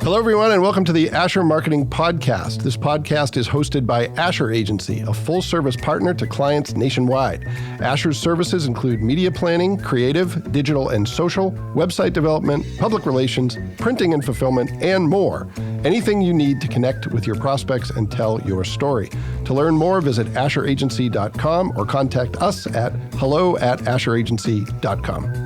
Hello, everyone, and welcome to the Asher Marketing Podcast. This podcast is hosted by Asher Agency, a full-service partner to clients nationwide. Asher's services include media planning, creative, digital and social, website development, public relations, printing and fulfillment, and more. Anything you need to connect with your prospects and tell your story. To learn more, visit asheragency.com or contact us at hello@asheragency.com.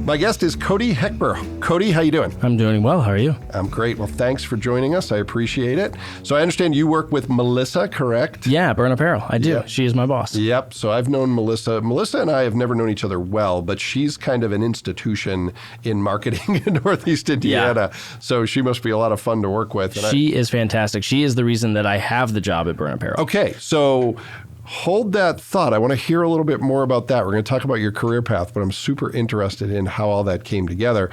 My guest is Cody Heckber. Cody, how you doing? I'm doing well. How are you? I'm great. Well, thanks for joining us. I appreciate it. So I understand you work with Melissa, correct? Yeah, Burn Apparel. I do. Yeah. She is my boss. Yep. So I've known Melissa. Melissa and I have never known each other well, but she's kind of an institution in marketing in Northeast Indiana. Yeah. So she must be a lot of fun to work with. She is fantastic. She is the reason that I have the job at Burn Apparel. Okay. So hold that thought. I want to hear a little bit more about that. We're going to talk about your career path, but I'm super interested in how all that came together.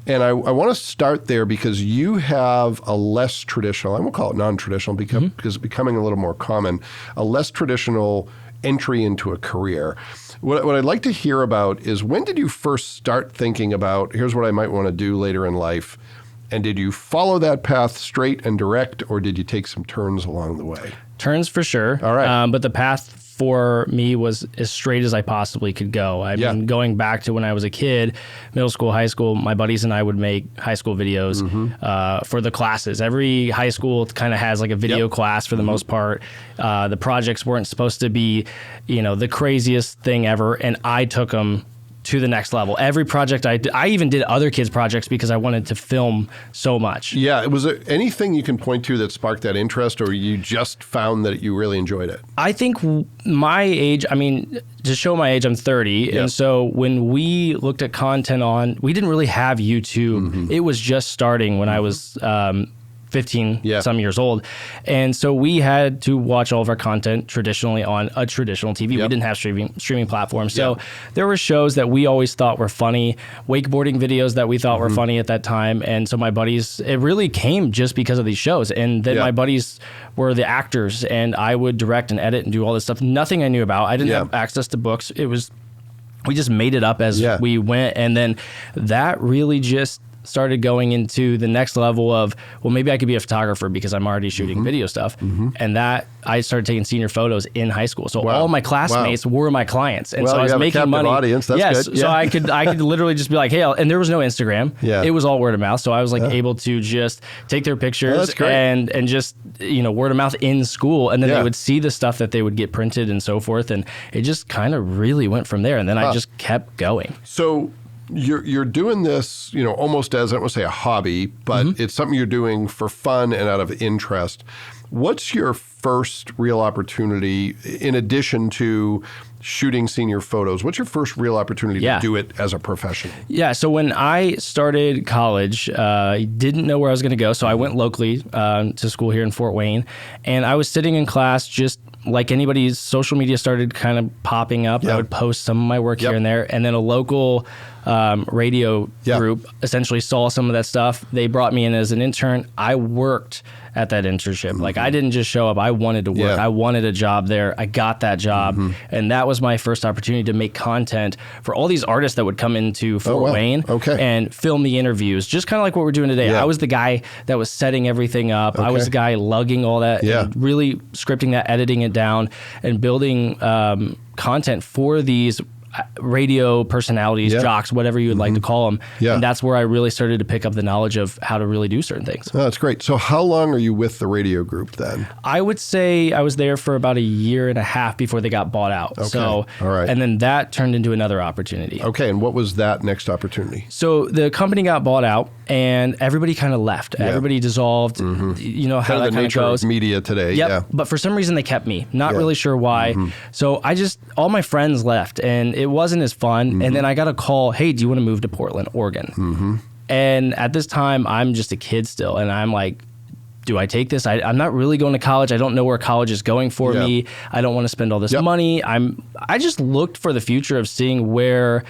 And I want to start there because you have a less traditional, I won't call it non-traditional because it's becoming a little more common, a less traditional entry into a career. What I'd like to hear about is, when did you first start thinking about, here's what I might want to do later in life? And did you follow that path straight and direct, or did you take some turns along the way? Turns for sure. All right. But the path for me was as straight as I possibly could go. I mean, going back to when I was a kid, middle school, high school, my buddies and I would make high school videos for the classes. Every high school kind of has like a video class for the most part. The projects weren't supposed to be, the craziest thing ever, and I took them to the next level. Every project I even did other kids' projects because I wanted to film so much. Yeah. Was there anything you can point to that sparked that interest, or you just found that you really enjoyed it? I think my age, to show my age, I'm 30. And so when we looked at content we didn't really have YouTube. It was just starting when I was 15 some years old. And so we had to watch all of our content traditionally on a traditional TV. We didn't have streaming platforms. So there were shows that we always thought were funny, wakeboarding videos that we thought were funny at that time. And so my buddies, it really came just because of these shows. And then my buddies were the actors, and I would direct and edit and do all this stuff. Nothing I knew about. I didn't have access to books. We just made it up as we went. And then that really just started going into the next level of, well, maybe I could be a photographer because I'm already shooting video stuff. And that I started taking senior photos in high school. So all my classmates were my clients. And so I was making money. Audience. That's good. So I could literally just be like, hey, and there was no Instagram. It was all word of mouth. So I was like able to just take their pictures and just, word of mouth in school. And then they would see the stuff that they would get printed and so forth. And it just kind of really went from there. And then I just kept going. So you're doing this, almost as, I don't want to say a hobby, but it's something you're doing for fun and out of interest. What's your first real opportunity, in addition to shooting senior photos? What's your first real opportunity to do it as a professional? Yeah, so when I started college, I didn't know where I was going to go, so I went locally to school here in Fort Wayne, and I was sitting in class just like anybody's social media started kind of popping up. I would post some of my work here and there, and then a local radio group essentially saw some of that stuff. They brought me in as an intern. I worked at that internship. Like, I didn't just show up. I wanted to work. I wanted a job there. I got that job. And that was my first opportunity to make content for all these artists that would come into Fort Wayne and film the interviews, just kind of like what we're doing today. I was the guy that was setting everything up. I was the guy lugging all that and really scripting that, editing it down, and building content for these radio personalities, jocks, whatever you would like to call them. And that's where I really started to pick up the knowledge of how to really do certain things. Oh, that's great. So how long are you with the radio group then? I would say I was there for about a year and a half before they got bought out. So, and then that turned into another opportunity. Okay. And what was that next opportunity? So the company got bought out and everybody kind of left. Everybody dissolved. You know how that kind of goes. Of media today. But for some reason they kept me. Not really sure why. So all my friends left, and it wasn't as fun. And then I got a call, hey, do you want to move to Portland, Oregon? And at this time, I'm just a kid still. And I'm like, do I take this? I'm not really going to college. I don't know where college is going for me. I don't want to spend all this money. I just looked for the future of seeing where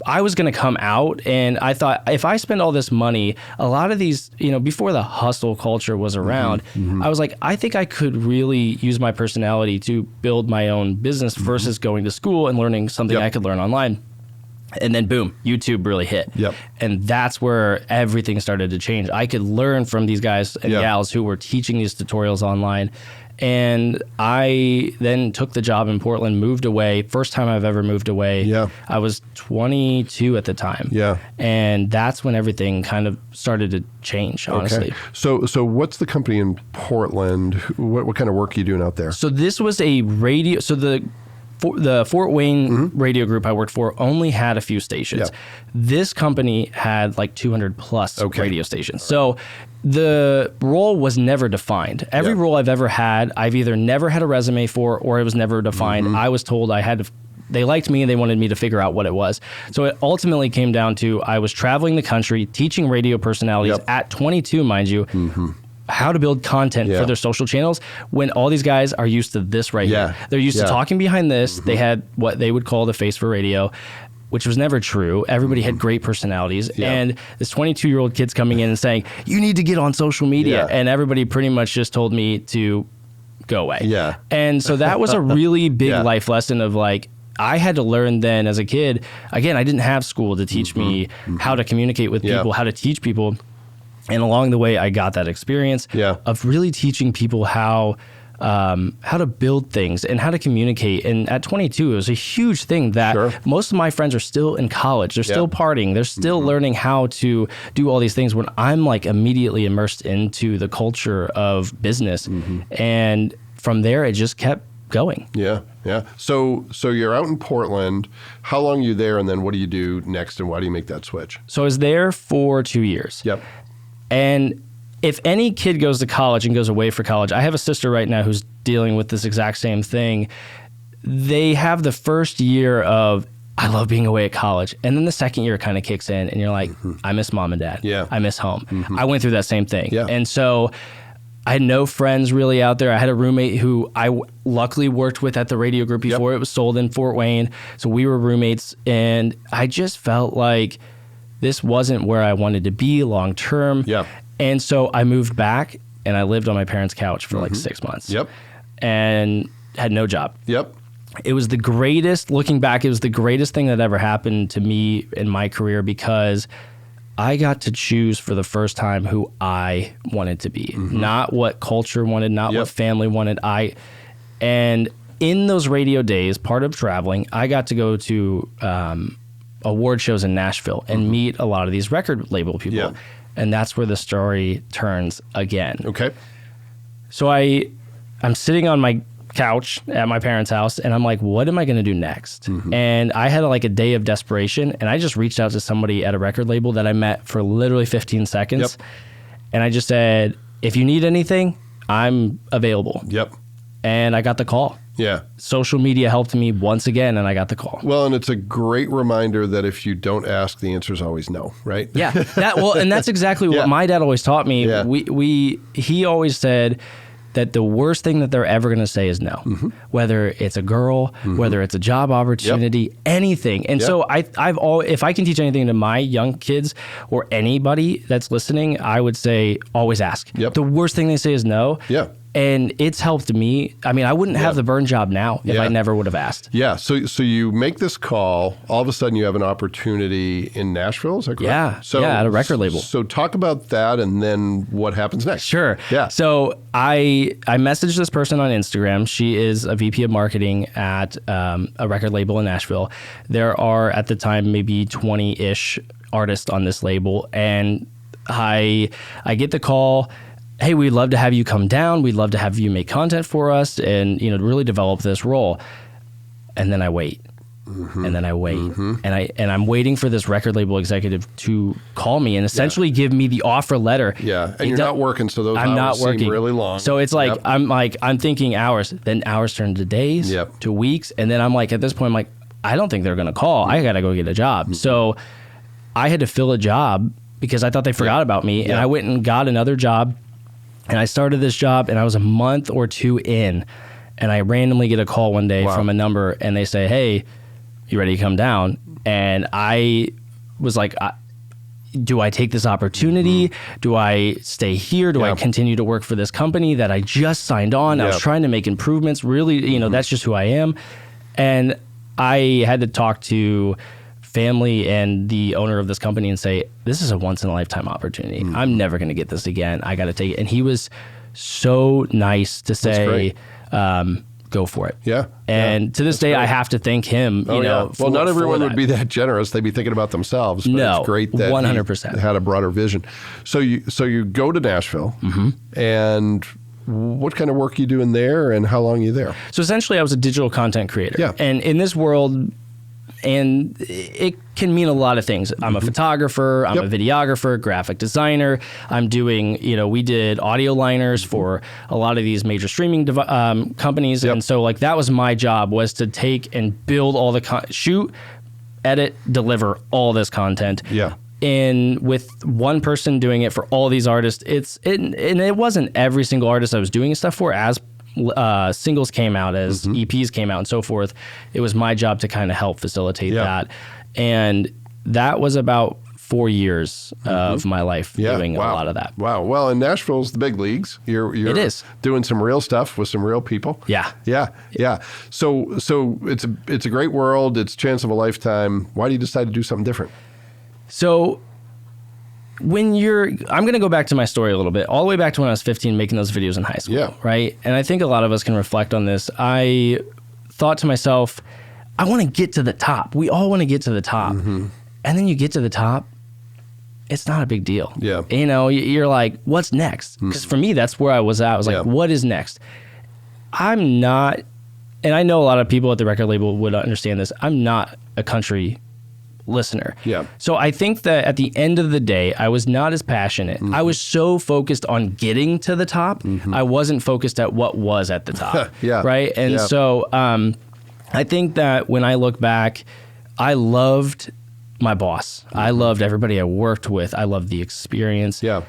I was going to come out, and I thought, if I spend all this money, a lot of these, before the hustle culture was around, I was like, I think I could really use my personality to build my own business versus going to school and learning something I could learn online. And then boom, YouTube really hit. Yep. And that's where everything started to change. I could learn from these guys and Yep. gals who were teaching these tutorials online. And I then took the job in Portland, moved away. First time I've ever moved away. Yeah. I was 22 at the time. Yeah. And that's when everything kind of started to change, honestly. Okay. So what's the company in Portland? What kind of work are you doing out there? So this was a radio. So the Fort Wayne radio group I worked for only had a few stations. Yeah. This company had like 200 plus Okay. radio stations. So the role was never defined. Every Yeah. role I've ever had, I've either never had a resume for or it was never defined. I was told I had to. They liked me and they wanted me to figure out what it was. So it ultimately came down to I was traveling the country, teaching radio personalities Yep. at 22, mind you, how to build content Yeah. for their social channels when all these guys are used to this right Yeah. here. They're used to Yeah. talking behind this. They had what they would call the face for radio, which was never true. Everybody had great personalities. Yeah. And this 22-year-old kid's coming in and saying, you need to get on social media. Yeah. And everybody pretty much just told me to go away. Yeah. And so that was a really big Yeah. life lesson of like, I had to learn then as a kid. Again, I didn't have school to teach me how to communicate with Yeah. people, how to teach people. And along the way, I got that experience Yeah. of really teaching people how to build things and how to communicate. And at 22, it was a huge thing that Sure. most of my friends are still in college. They're still partying. They're still learning how to do all these things when I'm like immediately immersed into the culture of business. And from there, it just kept going. Yeah, yeah. So you're out in Portland. How long are you there, and then what do you do next, and why do you make that switch? So I was there for 2 years. Yep. And if any kid goes to college and goes away for college, I have a sister right now who's dealing with this exact same thing. They have the first year of, I love being away at college. And then the second year kind of kicks in and you're like, I miss mom and dad. Yeah. I miss home. I went through that same thing. Yeah. And so I had no friends really out there. I had a roommate who I luckily worked with at the radio group before it was sold in Fort Wayne. So we were roommates and I just felt like this wasn't where I wanted to be long term. Yeah. And so I moved back and I lived on my parents' couch for like 6 months. Yep. And had no job. Yep. It was the greatest, looking back, it was the greatest thing that ever happened to me in my career because I got to choose for the first time who I wanted to be, not what culture wanted, not what family wanted. And in those radio days, part of traveling, I got to go to award shows in Nashville and meet a lot of these record label people. Yeah. And that's where the story turns again. Okay. So I'm sitting on my couch at my parents' house and I'm like, what am I going to do next? And I had like a day of desperation and I just reached out to somebody at a record label that I met for literally 15 seconds. Yep. And I just said, if you need anything, I'm available. Yep. And I got the call. Yeah. Social media helped me once again and I got the call. Well, and it's a great reminder that if you don't ask, the answer is always no, right? Yeah. And that's exactly what Yeah. my dad always taught me. Yeah. He always said that the worst thing that they're ever going to say is no, whether it's a girl, whether it's a job opportunity, anything. And so if I can teach anything to my young kids or anybody that's listening, I would say always ask. Yep. The worst thing they say is no. Yeah. And it's helped me. I mean, I wouldn't have the burn job now if I never would have asked. Yeah. So you make this call. All of a sudden, you have an opportunity in Nashville. Is that correct? Yeah. At a record label. So talk about that, and then what happens next. Sure. Yeah. So I messaged this person on Instagram. She is a VP of marketing at a record label in Nashville. There are at the time maybe 20-ish artists on this label, and I get the call. Hey, we'd love to have you come down. We'd love to have you make content for us and, really develop this role. And then I wait. And then I wait. And I'm waiting for this record label executive to call me and essentially give me the offer letter. Yeah. And you're not working, so those I'm hours not working. seem really long. So it's like, I'm thinking hours, then hours turn to days, to weeks. And then I'm like, at this point, I'm like, I don't think they're going to call. I got to go get a job. So I had to fill a job because I thought they forgot about me. And I went and got another job. And I started this job and I was a month or two in and I randomly get a call one day from a number and they say, hey, you ready to come down? And I was like, do I take this opportunity? Do I stay here? Do I continue to work for this company that I just signed on? I was trying to make improvements. Really, that's just who I am. And I had to talk to family and the owner of this company and say, this is a once in a lifetime opportunity. I'm never going to get this again. I got to take it. And he was so nice to say, go for it. Yeah. And to this day, I have to thank him. You know, well, not everyone would be that generous. They'd be thinking about themselves. But No, it's great that 100%. he had a broader vision. So you go to Nashville, and what kind of work are you doing there, and how long are you there? So essentially, I was a digital content creator. Yeah. And in this world, and it can mean a lot of things. I'm a photographer, I'm a videographer, graphic designer. I'm doing, we did audio liners for a lot of these major streaming companies. And so like that was my job, was to take and build all the shoot, edit, deliver all this content. Yeah. And with one person doing it for all these artists, and it wasn't every single artist I was doing stuff for. As singles came out, as EPs came out and so forth, it was my job to kind of help facilitate that. And that was about 4 years of my life doing a lot of that. Wow. Well, and Nashville's the big leagues. You're It is. doing some real stuff with some real people. Yeah. Yeah. So it's a great world. It's a chance of a lifetime. Why do you decide to do something different? So I'm going to go back to my story a little bit, all the way back to when I was 15, making those videos in high school, right? And I think a lot of us can reflect on this. I thought to myself, I want to get to the top. We all want to get to the top. And then you get to the top, it's not a big deal. Yeah. You're like, what's next? Because for me, that's where I was at. I was like, what is next? I'm not, and I know a lot of people at the record label would understand this, I'm not a country listener. Yeah. So I think that at the end of the day, I was not as passionate. I was so focused on getting to the top. I wasn't focused at what was at the top. Right. And so I think that when I look back, I loved my boss. I loved everybody I worked with. I loved the experience. Yeah.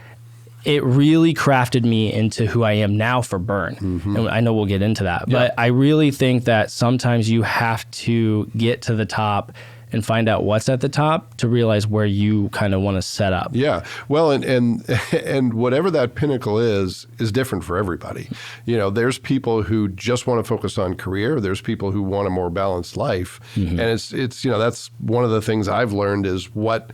It really crafted me into who I am now for Burn. And I know we'll get into that. But I really think that sometimes you have to get to the top and find out what's at the top to realize where you kind of want to set up. Yeah. Well, and whatever that pinnacle is different for everybody. There's people who just want to focus on career. There's people who want a more balanced life. And it's that's one of the things I've learned is what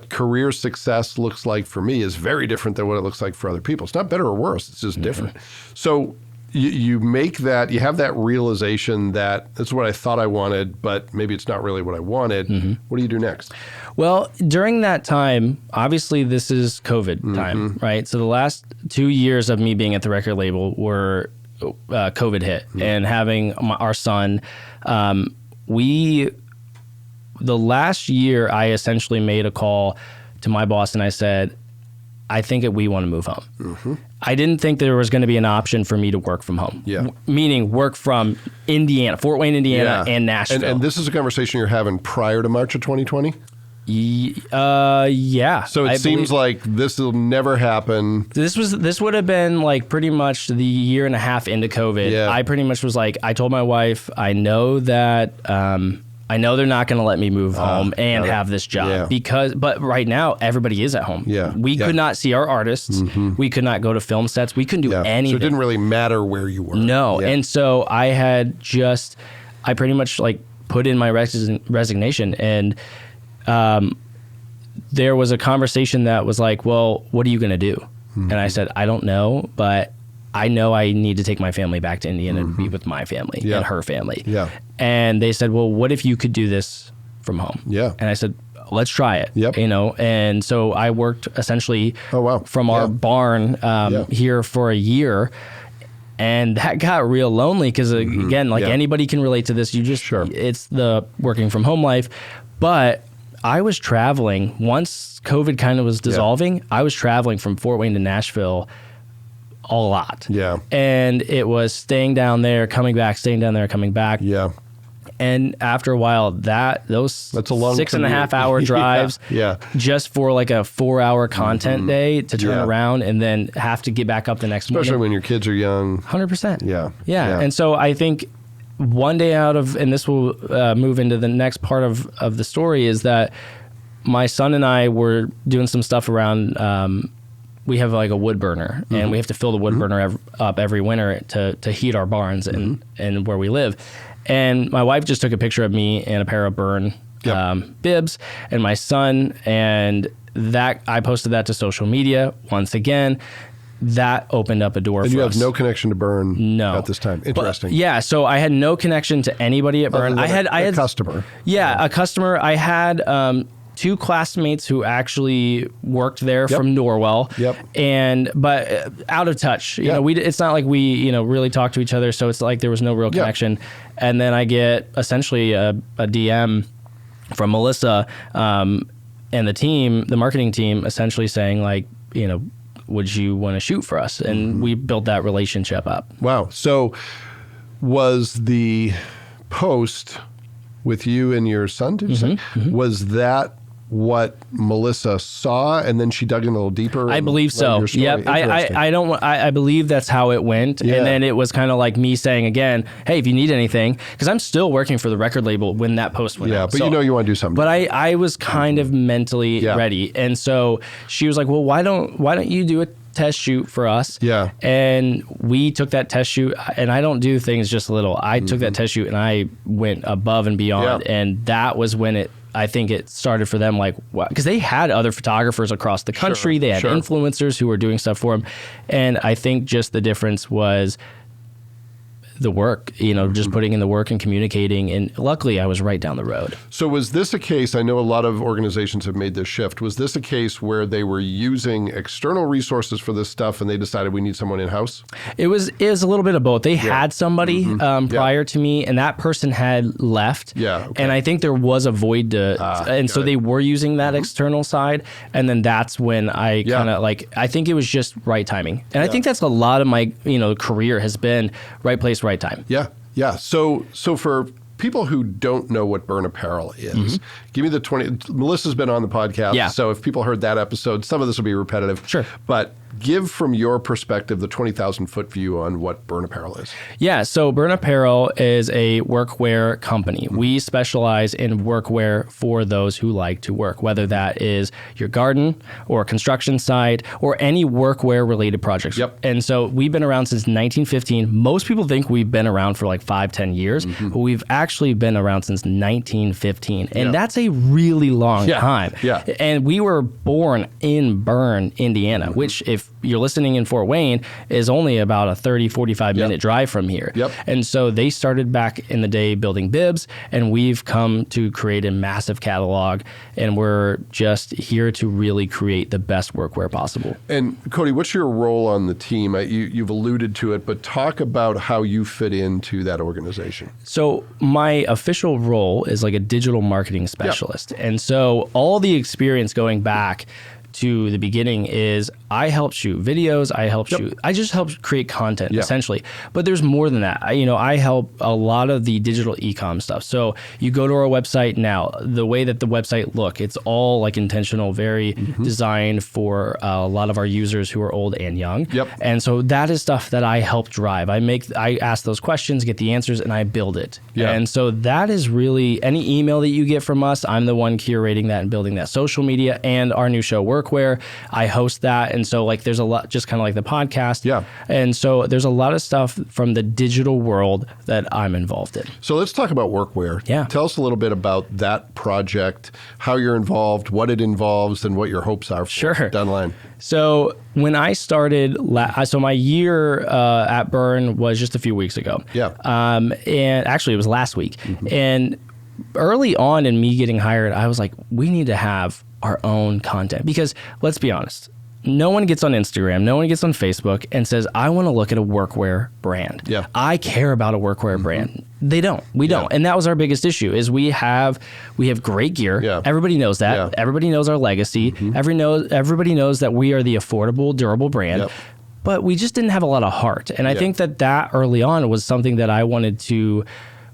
career success looks like for me is very different than what it looks like for other people. It's not better or worse. It's just different. So you have that realization that that's what I thought I wanted, but maybe it's not really what I wanted. What do you do next? Well, during that time, obviously this is COVID time, right? So the last 2 years of me being at the record label were COVID hit and having our son. The last year I essentially made a call to my boss and I said, I think that we want to move home. I didn't think there was going to be an option for me to work from home. Meaning work from Indiana, Fort Wayne, Indiana, and Nashville. And this is a conveation you're having prior to March of 2020? Yeah. So it seems like this will never happen. This would have been like pretty much the year and a half into COVID. Yeah. I pretty much was like, I told my wife, I know that I know they're not going to let me move home and have this job but right now everybody is at home. We could not see our artists. We could not go to film sets. We couldn't do anything. So it didn't really matter where you were. No. And so I pretty much like put in my resignation and there was a conversation that was like, well, what are you going to do? And I said, I don't know, but I know I need to take my family back to Indiana and be with my family and her family. And they said, well, what if you could do this from home? And I said, let's try it. And so I worked essentially from our barn here for a year. And that got real lonely because, again, like anybody can relate to this. It's the working from home life. But I was traveling. Once COVID kind of was dissolving, I was traveling from Fort Wayne to Nashville a lot. And it was staying down there, coming back, staying down there, coming back. And after a while, that's a long 6.5 hour drives just for like a 4-hour content day to turn around and then have to get back up the next morning. Especially when your kids are young. 100%. And so I think one day and this will move into the next part of the story, is that my son and I were doing some stuff around, we have like a wood burner and we have to fill the wood burner up every winter to heat our barns and where we live. And my wife just took a picture of me in a pair of Burn bibs and my son, and that I posted that to social media once again. That opened up a door for us. And you have no connection to Burn No. at this time. Interesting. But, yeah, so I had no connection to anybody at Burn. I had a customer. Yeah, a customer. I had two classmates who actually worked there from Norwell. But out of touch. You know, it's not like we really talked to each other, so it's like there was no real connection. And then I get essentially a DM from Melissa and the team, the marketing team, essentially saying like, would you want to shoot for us? And we built that relationship up. Wow. So was the post with you and your son, did you say? Was that what Melissa saw, and then she dug in a little deeper? I believe so. Yep. I believe that's how it went. And then it was kind of like me saying again, hey, if you need anything, because I'm still working for the record label when that post went out. But so, you want to do something. But I was kind of mentally ready. And so she was like, well, why don't you do a test shoot for us? And we took that test shoot, and I don't do things just a little. I took that test shoot and I went above and beyond. And that was when I think it started for them, like, because they had other photographers across the country. They had influencers who were doing stuff for them. And I think just the difference was the work, just putting in the work and communicating. And luckily, I was right down the road. So was this a case, I know a lot of organizations have made this shift, was this a case where they were using external resources for this stuff and they decided we need someone in-house? It was a little bit of both. They had somebody prior to me, and that person had left. And I think there was a void so they were using that external side. And then that's when I kind of I think it was just right timing. And I think that's a lot of my, career has been right place, right time. So for people who don't know what Burn Apparel is, give me the 20. Melissa's been on the podcast, so if people heard that episode, some of this will be repetitive. But give from your perspective the 20,000-foot view on what Burn Apparel is. So Burn Apparel is a workwear company. We specialize in workwear for those who like to work, whether that is your garden or construction site or any workwear related projects. And so we've been around since 1915. Most people think we've been around for like 5-10 years, but we've actually been around since 1915. And that's a really long time. And we were born in Burn, Indiana, which if you're listening in Fort Wayne is only about a 30-45 minute drive from here. And so they started back in the day building bibs, and we've come to create a massive catalog, and we're just here to really create the best workwear possible. And Cody, what's your role on the team? You've alluded to it, but talk about how you fit into that organization. So my official role is like a digital marketing specialist. And so all the experience going back to the beginning is I help shoot videos. I just help create content essentially. But there's more than that. I help a lot of the digital e-com stuff. So you go to our website now, the way that the website look, it's all like intentional, very designed for a lot of our users who are old and young. And so that is stuff that I help drive. I ask those questions, get the answers, and I build it. And so that is really any email that you get from us, I'm the one curating that and building that. Social media and our new show Workwear, I host that. And so like there's a lot, just kind of like the podcast. And so there's a lot of stuff from the digital world that I'm involved in. So let's talk about Workwear. Tell us a little bit about that project, how you're involved, what it involves, and what your hopes are for down the line. So when I started, so my year at Burn was just a few weeks ago. And actually it was last week. And early on in me getting hired, I was like, we need to have our own content, because let's be honest, no one gets on Instagram, no one gets on Facebook and says, I want to look at a workwear brand. I care about a workwear brand. They don't. We don't. And that was our biggest issue is we have great gear. Everybody knows that. Everybody knows our legacy. Everybody knows that we are the affordable, durable brand. But we just didn't have a lot of heart. And I think that early on was something that I wanted to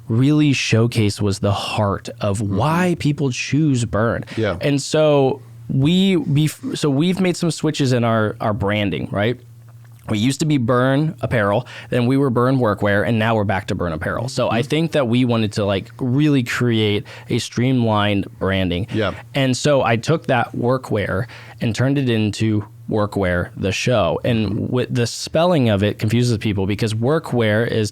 really showcase, was the heart of why people choose Burn. And so we've made some switches in our branding, right? We used to be Burn Apparel, then we were Burn Workwear, and now we're back to Burn Apparel. So I think that we wanted to like really create a streamlined branding. And so I took that workwear and turned it into Workwear, the show. And with the spelling of it confuses people because workwear is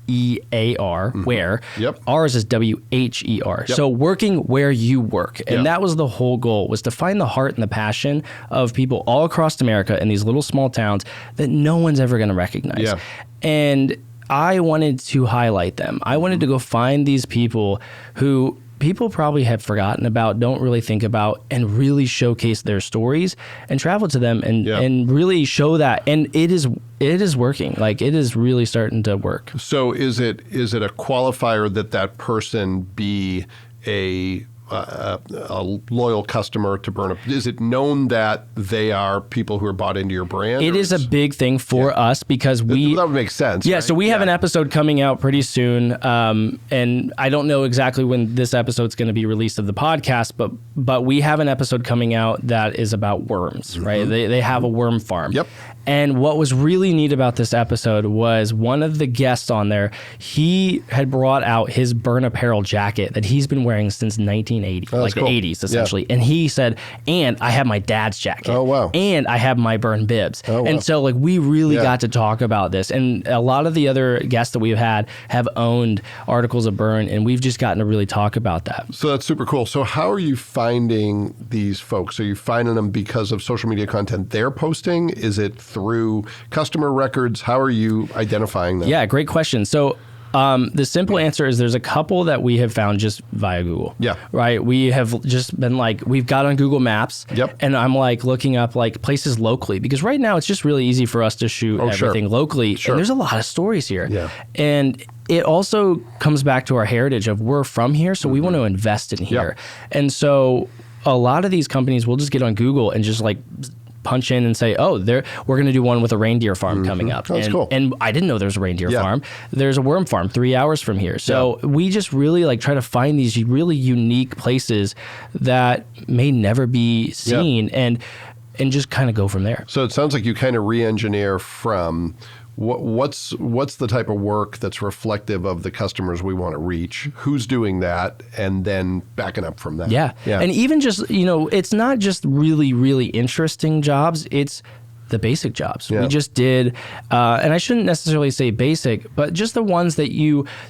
W-E-A-R, where. Yep. Ours is W-H-E-R. Yep. So working where you work. And Yep. that was the whole goal, was to find the heart and the passion of people all across America in these little small towns that no one's ever going to recognize. Yeah. And I wanted to highlight them. I wanted to go find these people who people probably have forgotten about, don't really think about, and really showcase their stories and travel to them and really show that. And it is working. Like, it is really starting to work. So is it a qualifier that person be a loyal customer to Burn Up? Is it known that they are people who are bought into your brand? It is a big thing for us because that would make sense. Yeah, right? so we have an episode coming out pretty soon, and I don't know exactly when this episode's going to be released of the podcast, but we have an episode coming out that is about worms, right? They have a worm farm. Yep. And what was really neat about this episode was one of the guests on there, he had brought out his Burn Apparel jacket that he's been wearing since 1980, Oh, like cool. the 80s essentially. Yeah. And he said, and I have my dad's jacket. Oh, wow. And I have my Burn bibs. Oh, wow. And so like we really got to talk about this. And a lot of the other guests that we've had have owned articles of Burn, and we've just gotten to really talk about that. So that's super cool. So how are you finding these folks? Are you finding them because of social media content they're posting? Is it through customer records? How are you identifying them? Yeah, great question. So the simple answer is there's a couple that we have found just via Google. Yeah. Right. We have just been like, we've got on Google Maps. Yep. And I'm like looking up like places locally, because right now it's just really easy for us to shoot everything locally. Sure. And there's a lot of stories here. Yeah. And it also comes back to our heritage of we're from here, so we want to invest in here. Yep. And so a lot of these companies will just get on Google and just like punch in and say, oh, we're going to do one with a reindeer farm coming up. That's cool. And I didn't know there's a reindeer farm. There's a worm farm 3 hours from here. So we just really like try to find these really unique places that may never be seen and just kind of go from there. So it sounds like you kind of re-engineer from what's the type of work that's reflective of the customers we want to reach, who's doing that, and then backing up from that. Yeah. And even just, it's not just really, really interesting jobs. It's the basic jobs. Yeah. We just did, and I shouldn't necessarily say basic, but just the ones that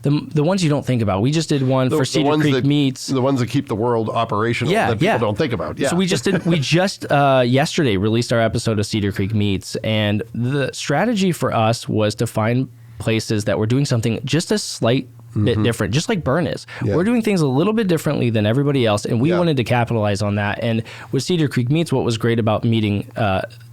the ones you don't think about. We just did one for Cedar Creek Meats. The ones that keep the world operational that people don't think about. Yeah. So we just yesterday released our episode of Cedar Creek Meats, and the strategy for us was to find places that were doing something just a slight bit different, just like Burn is. Yeah. We're doing things a little bit differently than everybody else, and we wanted to capitalize on that. And with Cedar Creek Meats, what was great about meeting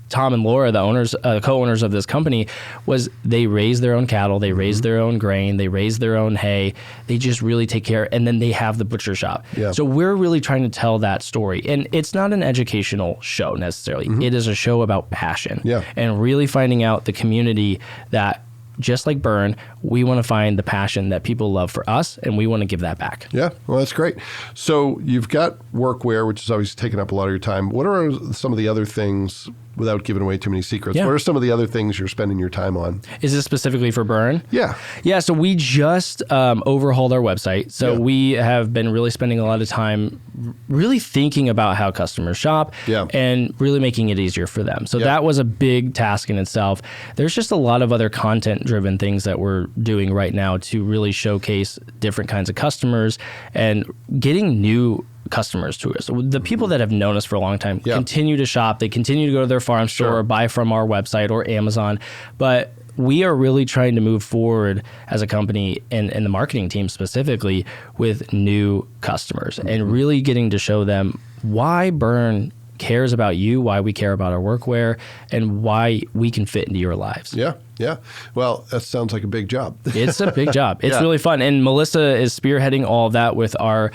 Tom and Laura, the owners, co-owners of this company, was they raise their own cattle, they raise their own grain, they raise their own hay. They just really take care, and then they have the butcher shop. Yeah. So we're really trying to tell that story, and it's not an educational show necessarily. It is a show about passion and really finding out the community that, just like Burn, we want to find the passion that people love for us, and we want to give that back. Yeah, well, that's great. So you've got workwear, which is always taking up a lot of your time. What are some of the other things, without giving away too many secrets, what are some of the other things you're spending your time on? Is this specifically for Burn? Yeah. Yeah, so we just overhauled our website. So we have been really spending a lot of time really thinking about how customers shop and really making it easier for them. So that was a big task in itself. There's just a lot of other content-driven things that we're doing right now to really showcase different kinds of customers and getting new customers to us. The people that have known us for a long time continue to shop. They continue to go to their farm store or buy from our website or Amazon. But we are really trying to move forward as a company and the marketing team specifically with new customers and really getting to show them why Burn cares about you, why we care about our workwear, and why we can fit into your lives. Yeah. Yeah. Well, that sounds like a big job. It's a big job. It's really fun. And Melissa is spearheading all of that with our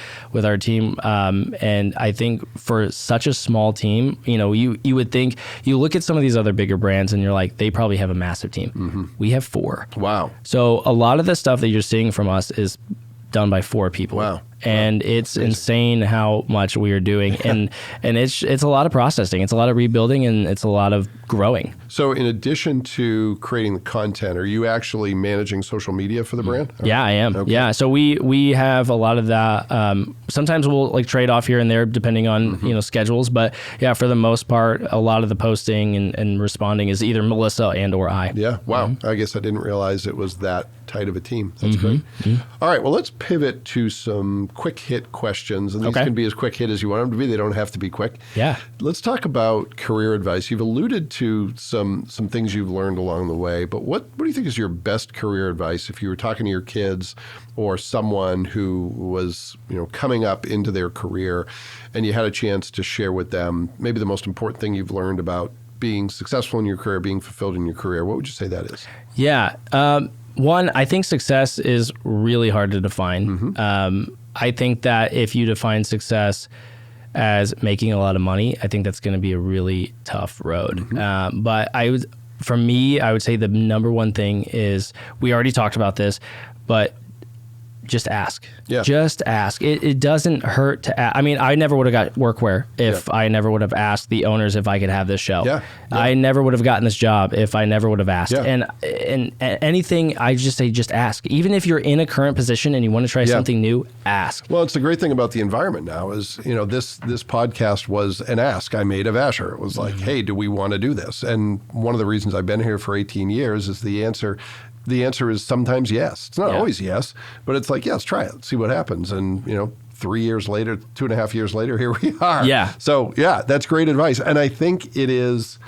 team. And I think for such a small team, you would think, you look at some of these other bigger brands and you're like, they probably have a massive team. We have 4. Wow. So a lot of the stuff that you're seeing from us is done by 4 people. Wow. and it's insane how much we are doing. And it's a lot of processing. It's a lot of rebuilding, and it's a lot of growing. So in addition to creating the content, are you actually managing social media for the brand? Yeah, I am. Okay. Yeah. So we have a lot of that. Sometimes we'll like trade off here and there depending on, schedules. But yeah, for the most part, a lot of the posting and responding is either Melissa and or I. Yeah. Wow. I guess I didn't realize it was that tight of a team. That's great. All right. Well, let's pivot to some quick hit questions. And these can be as quick hit as you want them to be. They don't have to be quick. Yeah. Let's talk about career advice. You've alluded to some things you've learned along the way, but what do you think is your best career advice if you were talking to your kids or someone who was, coming up into their career and you had a chance to share with them maybe the most important thing you've learned about being successful in your career, being fulfilled in your career? What would you say that is? Yeah. One, I think success is really hard to define. I think that if you define success as making a lot of money, I think that's going to be a really tough road. But for me, I would say the number one thing is, we already talked about this, but just ask. Yeah. Just ask. It doesn't hurt to ask. I mean, I never would have got workwear if I never would have asked the owners if I could have this show. Yeah. I never would have gotten this job if I never would have asked. Yeah. And anything, I just say, just ask. Even if you're in a current position and you want to try something new, ask. Well, it's the great thing about the environment now is, this podcast was an ask I made of Asher. It was like, hey, do we want to do this? And one of the reasons I've been here for 18 years is the answer is sometimes yes. It's not always yes, but it's like, yes, try it, see what happens. And, 3 years later, 2.5 years later, here we are. Yeah. So yeah, that's great advice. And I think it is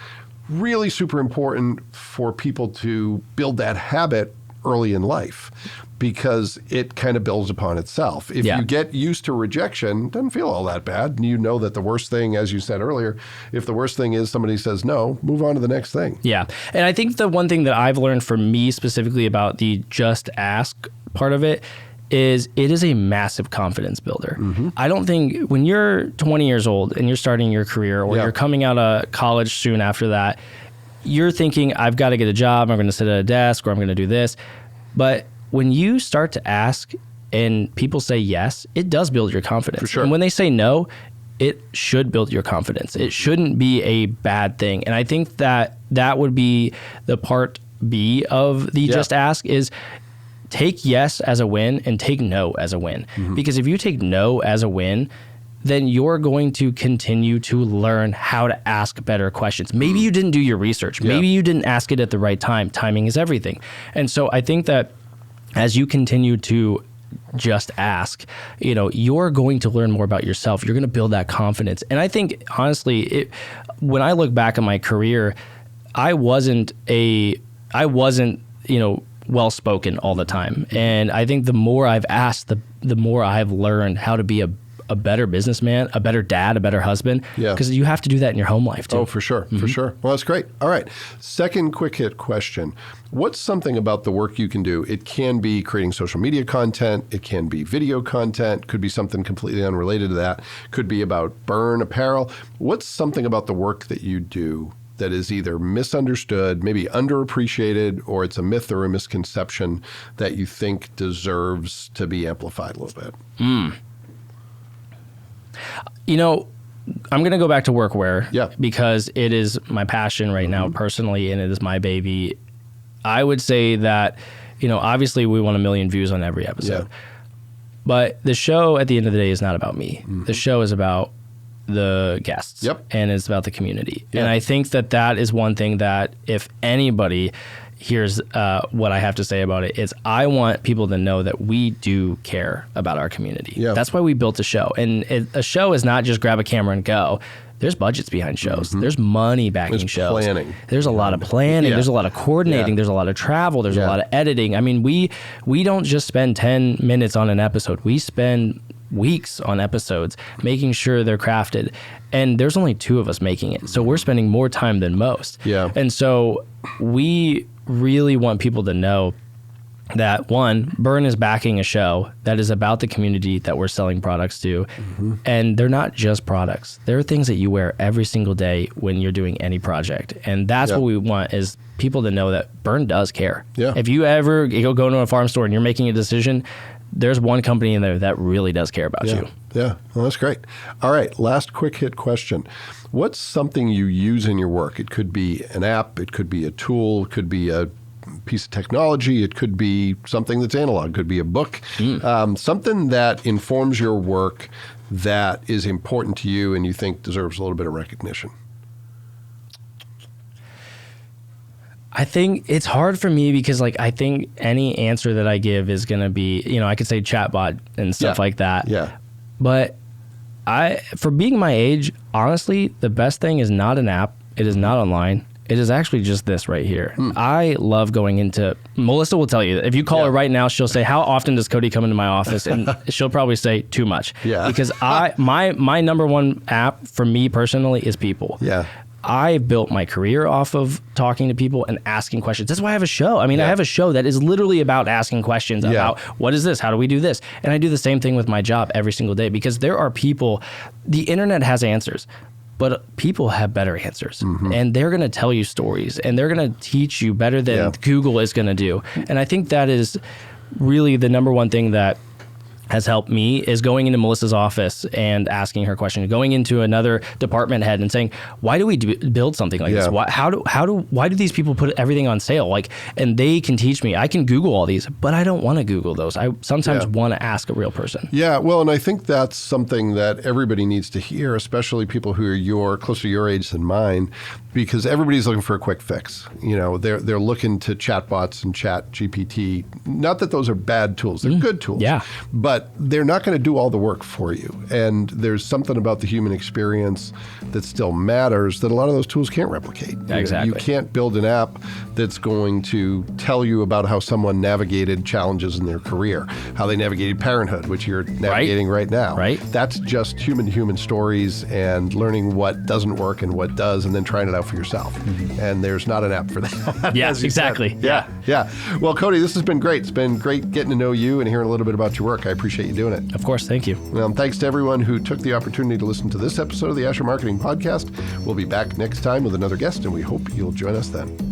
really super important for people to build that habit early in life, because it kind of builds upon itself. If you get used to rejection, it doesn't feel all that bad. And you know that the worst thing, as you said earlier, if the worst thing is somebody says no, move on to the next thing. Yeah. And I think the one thing that I've learned for me specifically about the just ask part of it is it is a massive confidence builder. I don't think when you're 20 years old and you're starting your career, or you're coming out of college soon after that, you're thinking, I've got to get a job, I'm going to sit at a desk, or I'm going to do this. But when you start to ask and people say yes, it does build your confidence. For sure. And when they say no, it should build your confidence. It shouldn't be a bad thing. And I think that would be the part B of the just ask is take yes as a win and take no as a win. Because if you take no as a win, then you're going to continue to learn how to ask better questions. Maybe you didn't do your research. Maybe you didn't ask it at the right time. Timing is everything. And so I think that as you continue to just ask, you're going to learn more about yourself. You're going to build that confidence. And I think, honestly, when I look back at my career, I wasn't well-spoken all the time. And I think the more I've asked, the more I've learned how to be a better businessman, a better dad, a better husband. Yeah. Because you have to do that in your home life too. Oh, for sure. For sure. Well, that's great. All right. Second quick hit question. What's something about the work you can do? It can be creating social media content. It can be video content. Could be something completely unrelated to that. Could be about Burn apparel. What's something about the work that you do that is either misunderstood, maybe underappreciated, or it's a myth or a misconception that you think deserves to be amplified a little bit? I'm going to go back to workwear Yeah. because it is my passion right now personally, and it is my baby. I would say that, obviously we want 1 million views on every episode, but the show at the end of the day is not about me. The show is about the guests and it's about the community. And I think that is one thing that if anybody here's what I have to say about it is I want people to know that we do care about our community. Yeah. That's why we built a show. And a show is not just grab a camera and go. There's budgets behind shows. There's money backing shows. Planning. There's a lot of planning. There's a lot of coordinating. There's a lot of travel. There's a lot of editing. I mean, we don't just spend 10 minutes on an episode. We spend weeks on episodes making sure they're crafted. And there's only 2 of us making it. So we're spending more time than most. Yeah. And so we really want people to know that, one, Burn is backing a show that is about the community that we're selling products to. And they're not just products. They're things that you wear every single day when you're doing any project. And that's what we want is people to know that Burn does care. Yeah. If you ever go to a farm store and you're making a decision, there's one company in there that really does care about you. Yeah, well, that's great. All right, last quick hit question. What's something you use in your work? It could be an app, it could be a tool, it could be a piece of technology, it could be something that's analog, it could be a book, something that informs your work that is important to you and you think deserves a little bit of recognition. I think it's hard for me because like I think any answer that I give is going to be, you know, I could say chatbot and stuff like that. Yeah. But for being my age, honestly, the best thing is not an app. It is not online. It is actually just this right here. I love going into, Melissa will tell you, if you call her right now, she'll say, how often does Cody come into my office? And she'll probably say too much. Yeah. Because my number one app for me personally is people. Yeah. I built my career off of talking to people and asking questions. That's why I have a show. I mean, I have a show that is literally about asking questions about what is this? How do we do this? And I do the same thing with my job every single day because there are people, the internet has answers, but people have better answers and they're going to tell you stories and they're going to teach you better than Google is going to do. And I think that is really the number one thing that has helped me is going into Melissa's office and asking her questions, going into another department head and saying, why do we build something like this? Why do these people put everything on sale? Like, and they can teach me. I can Google all these, but I don't want to Google those. I sometimes want to ask a real person. Yeah, well, and I think that's something that everybody needs to hear, especially people who are closer to your age than mine, because everybody's looking for a quick fix. You know, they're looking to chatbots and Chat GPT. Not that those are bad tools; they're good tools. Yeah, but they're not going to do all the work for you. And there's something about the human experience that still matters that a lot of those tools can't replicate. Exactly. You can't build an app that's going to tell you about how someone navigated challenges in their career, how they navigated parenthood, which you're navigating right now. Right. That's just human-to-human stories and learning what doesn't work and what does, and then trying it out for yourself. And there's not an app for that. Yeah, exactly. Yeah. Well, Cody, this has been great. It's been great getting to know you and hearing a little bit about your work. I appreciate you doing it. Of course. Thank you. Well, thanks to everyone who took the opportunity to listen to this episode of the Asher Marketing Podcast. We'll be back next time with another guest, and we hope you'll join us then.